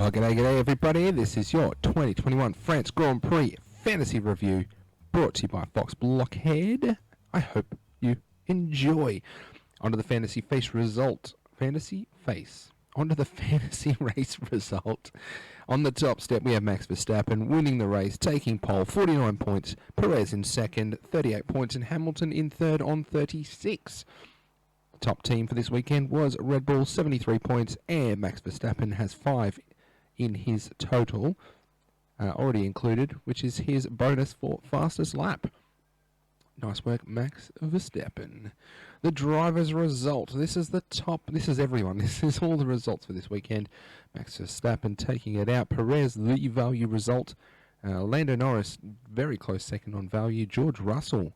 Well, g'day everybody. This is your 2021 France Grand Prix Fantasy Review, brought to you by Fox Blockhead. I hope you enjoy. Onto the fantasy race result. Onto the fantasy race result. On the top step, we have Max Verstappen winning the race, taking pole, 49 points. Perez in second, 38 points, and Hamilton in third on 36. Top team for this weekend was Red Bull, 73 points, and Max Verstappen has 5 in his total, already included, which is his bonus for fastest lap. Nice work, Max Verstappen. The driver's result. This is the top. This is everyone. This is all the results for this weekend. Max Verstappen taking it out. Perez, the value result. Lando Norris, very close second on value. George Russell,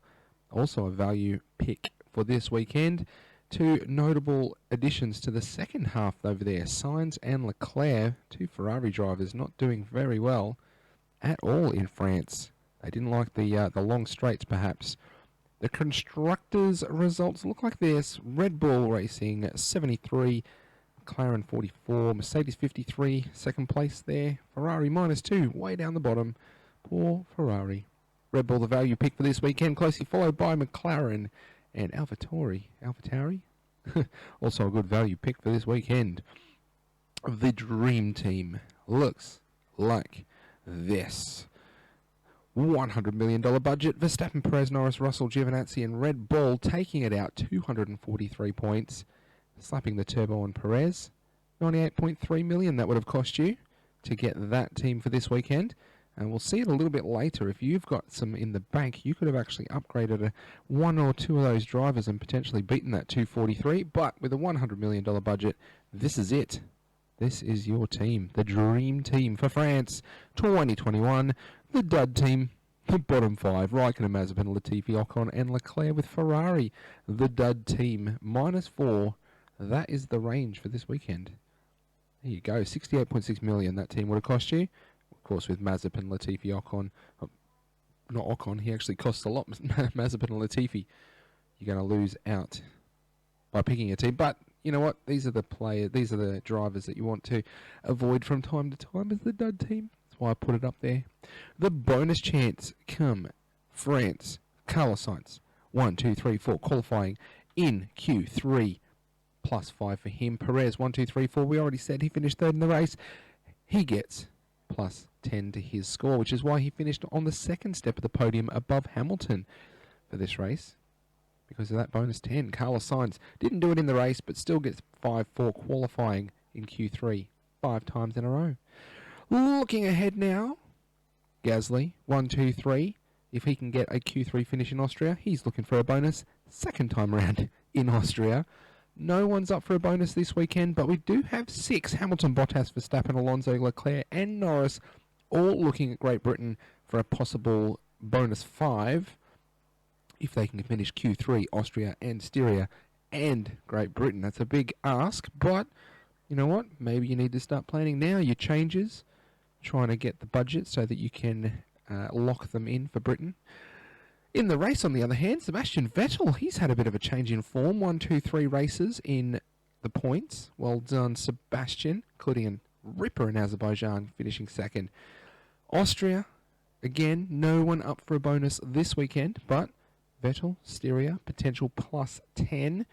also a value pick for this weekend. Two notable additions to the second half over there. Sainz and Leclerc, two Ferrari drivers, not doing very well at all in France. They didn't like the long straights, perhaps. The constructors' results look like this. Red Bull Racing 73, McLaren 44, Mercedes 53, second place there. Ferrari -2, way down the bottom. Poor Ferrari. Red Bull, the value pick for this weekend, closely followed by McLaren and AlphaTauri, also a good value pick for this weekend. The Dream Team looks like this. $100 million budget. Verstappen, Perez, Norris, Russell, Giovinazzi and Red Bull taking it out 243 points. Slapping the turbo on Perez. 98.3 million that would have cost you to get that team for this weekend. And we'll see it a little bit later. If you've got some in the bank, you could have actually upgraded one or two of those drivers and potentially beaten that 243. But with a $100 million budget, this is it. This is your team, the Dream Team for France 2021. The Dud Team, the bottom 5, Raikkonen, Mazepin, Latifi, Ocon and Leclerc with Ferrari. The Dud Team, -4. That is the range for this weekend. There you go, 68.6 million that team would have cost you. Of course, with Mazepin, Latifi, Ocon, not Ocon, he actually costs a lot. Mazepin and Latifi, you're going to lose out by picking a team. But you know what? These are the drivers that you want to avoid from time to time as the Dud Team. That's why I put it up there. The bonus chance come France. Carlos Sainz, 1, 2, 3, 4, qualifying in Q3, +5 for him. Perez, 1, 2, 3, 4. We already said he finished third in the race. He gets +10 to his score, which is why he finished on the second step of the podium above Hamilton for this race. Because of that bonus 10. Carlos Sainz didn't do it in the race, but still gets 5 for qualifying in Q3 5 times in a row. Looking ahead now, Gasly, 1, 2, 3. If he can get a Q3 finish in Austria, he's looking for a bonus second time around in Austria. No one's up for a bonus this weekend, but we do have 6. Hamilton, Bottas, Verstappen, Alonso, Leclerc and Norris all looking at Great Britain for a possible bonus 5 if they can finish Q3, Austria and Styria and Great Britain. That's a big ask, but you know what? Maybe you need to start planning now your changes, trying to get the budget so that you can lock them in for Britain. In the race, on the other hand, Sebastian Vettel, he's had a bit of a change in form. 1, 2, 3 races in the points. Well done, Sebastian, including a ripper in Azerbaijan, finishing second. Austria, again, no one up for a bonus this weekend, but Vettel, Styria, potential +10.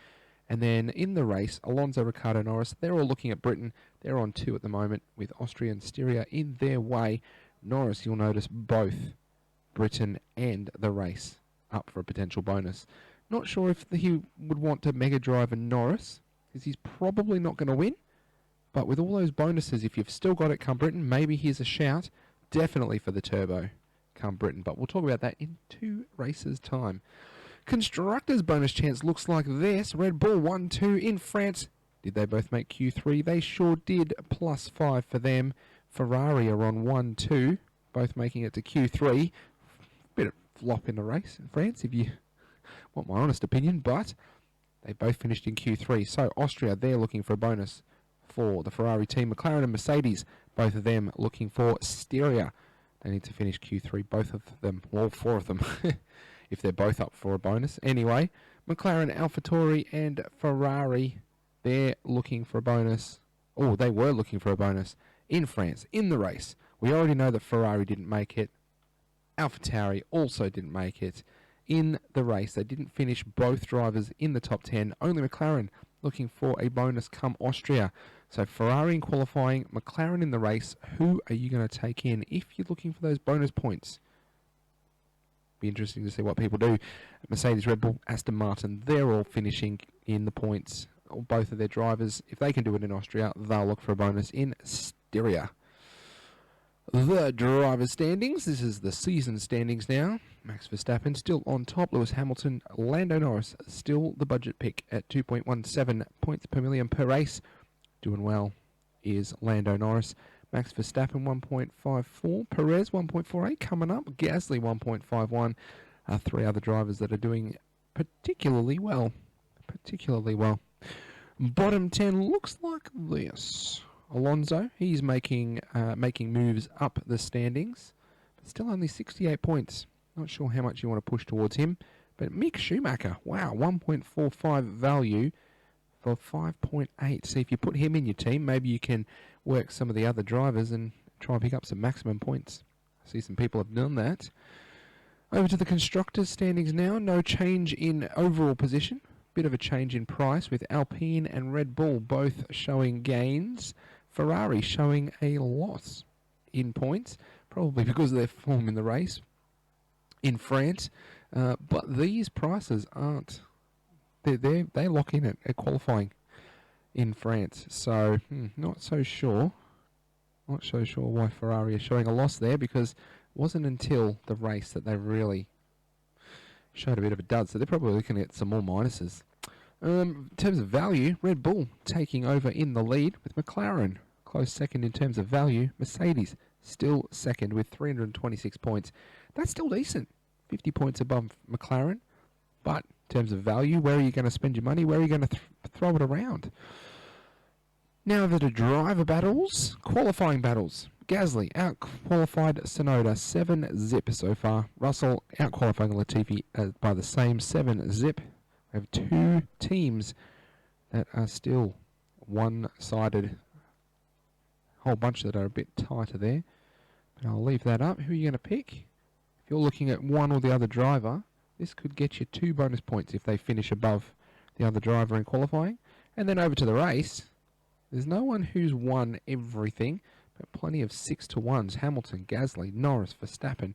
And then in the race, Alonso, Ricciardo, Norris, they're all looking at Britain. They're on 2 at the moment with Austria and Styria in their way. Norris, you'll notice both Britain and the race up for a potential bonus. Not sure if he would want to mega drive a Norris, because he's probably not going to win. But with all those bonuses, if you've still got it come Britain, maybe here's a shout. Definitely for the turbo come Britain. But we'll talk about that in 2 races' time. Constructors' bonus chance looks like this. Red Bull 1, 2 in France. Did they both make Q3? They sure did. +5 for them. Ferrari are on 1, 2. Both making it to Q3. Bit of flop in the race in France, if you want my honest opinion, but they both finished in Q3. So Austria, they're looking for a bonus for the Ferrari team. McLaren and Mercedes, both of them looking for Styria. They need to finish Q3, both of them, all 4 of them, if they're both up for a bonus. Anyway, McLaren, AlphaTauri and Ferrari, they're looking for a bonus. Oh, they were looking for a bonus in France, in the race. We already know that Ferrari didn't make it. AlphaTauri also didn't make it in the race. They didn't finish both drivers in the top 10. Only McLaren looking for a bonus come Austria. So Ferrari in qualifying, McLaren in the race. Who are you going to take in if you're looking for those bonus points? Be interesting to see what people do. Mercedes, Red Bull, Aston Martin, they're all finishing in the points. Both of their drivers, if they can do it in Austria, they'll look for a bonus in Styria. The driver standings. This is the season standings now. Max Verstappen still on top. Lewis Hamilton, Lando Norris still the budget pick at 2.17 points per million per race. Doing well is Lando Norris. Max Verstappen 1.54. Perez 1.48 coming up. Gasly 1.51. Three other drivers that are doing particularly well. Bottom 10 looks like this. Alonso, he's making moves up the standings, but still only 68 points. Not sure how much you want to push towards him. But Mick Schumacher, wow, 1.45 value for 5.8. See, if you put him in your team, maybe you can work some of the other drivers and try and pick up some maximum points. I see some people have done that. Over to the constructors standings now. No change in overall position. Bit of a change in price with Alpine and Red Bull both showing gains. Ferrari showing a loss in points, probably because of their form in the race in France. But these prices aren't. They lock in at qualifying in France. So not so sure. Not so sure why Ferrari is showing a loss there, because it wasn't until the race that they really showed a bit of a dud. So they're probably looking at some more minuses. In terms of value, Red Bull taking over in the lead with McLaren close second in terms of value. Mercedes still second with 326 points. That's still decent. 50 points above McLaren. But in terms of value, where are you going to spend your money? Where are you going to throw it around? Now over to driver battles. Qualifying battles. Gasly out-qualified Tsunoda 7-zip so far. Russell out-qualifying Latifi by the same 7-zip. We have two teams that are still one-sided. A whole bunch that are a bit tighter there. But I'll leave that up. Who are you going to pick? If you're looking at one or the other driver, this could get you 2 bonus points if they finish above the other driver in qualifying. And then over to the race. There's no one who's won everything, but plenty of 6-1s. Hamilton, Gasly, Norris, Verstappen,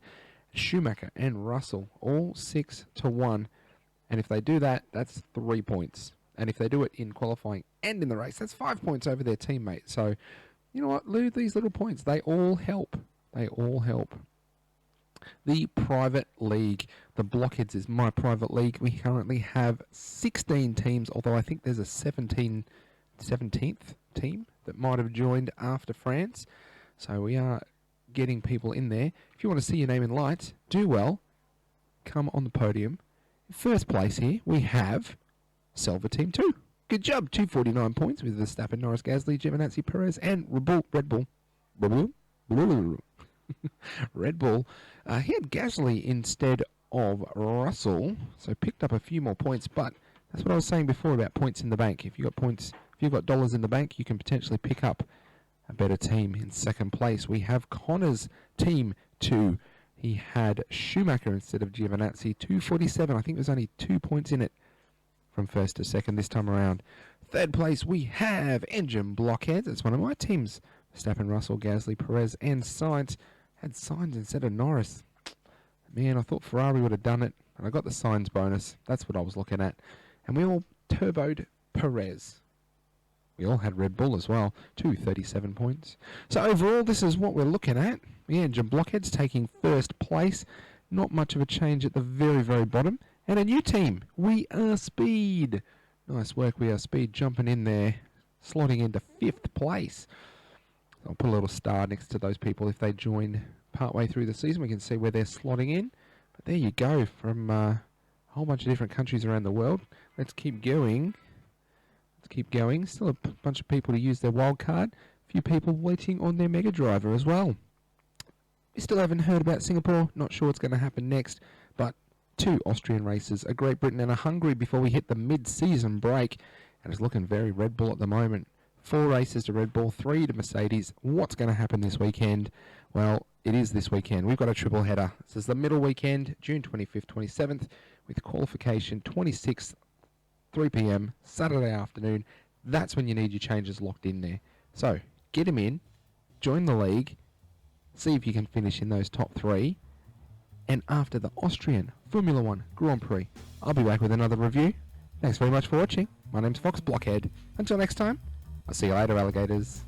Schumacher and Russell, all 6-1. And if they do that, that's 3 points. And if they do it in qualifying and in the race, that's 5 points over their teammate. So, you know what? Lose these little points. They all help. They all help. The private league. The Blockheads is my private league. We currently have 16 teams, although I think there's a 17th team that might have joined after France. So we are getting people in there. If you want to see your name in lights, do well. Come on the podium. First place here, we have Silver Team 2. Good job, 249 points with Verstappen, Norris, Gasly, Giovinazzi, Perez, and Red Bull. Red Bull. He had Gasly instead of Russell, so picked up a few more points. But that's what I was saying before about points in the bank. If you've got points, if you've got dollars in the bank, you can potentially pick up a better team in second place. We have Connor's Team 2. He had Schumacher instead of Giovinazzi, 247. I think there's only 2 points in it from first to second this time around. Third place, we have Engine Blockheads. It's one of my teams. Verstappen, Russell, Gasly, Perez, and Sainz. Had Sainz instead of Norris. Man, I thought Ferrari would have done it, and I got the Sainz bonus. That's what I was looking at. And we all turboed Perez. We all had Red Bull as well, 237 points. So overall, this is what we're looking at. The Engine Blockheads taking first place. Not much of a change at the very, very bottom. And a new team, We Are Speed. Nice work, We Are Speed, jumping in there, slotting into 5th place. I'll put a little star next to those people if they join partway through the season. We can see where they're slotting in. But there you go, from a whole bunch of different countries around the world. Let's keep going. Still a bunch of people to use their wild card. A few people waiting on their Mega Driver as well. We still haven't heard about Singapore. Not sure what's going to happen next. But 2 Austrian races, a Great Britain and a Hungary before we hit the mid-season break. And it's looking very Red Bull at the moment 4 races to Red Bull, 3 to Mercedes. What's going to happen this weekend? Well, it is this weekend. We've got a triple header. This is the middle weekend, June 25th, 27th, with qualification 26th, 3 p.m, Saturday afternoon. That's when you need your changes locked in there. So, get them in, join the league, see if you can finish in those top 3. And after the Austrian Formula 1 Grand Prix, I'll be back with another review. Thanks very much for watching. My name's Fox Blockhead. Until next time, I'll see you later, alligators.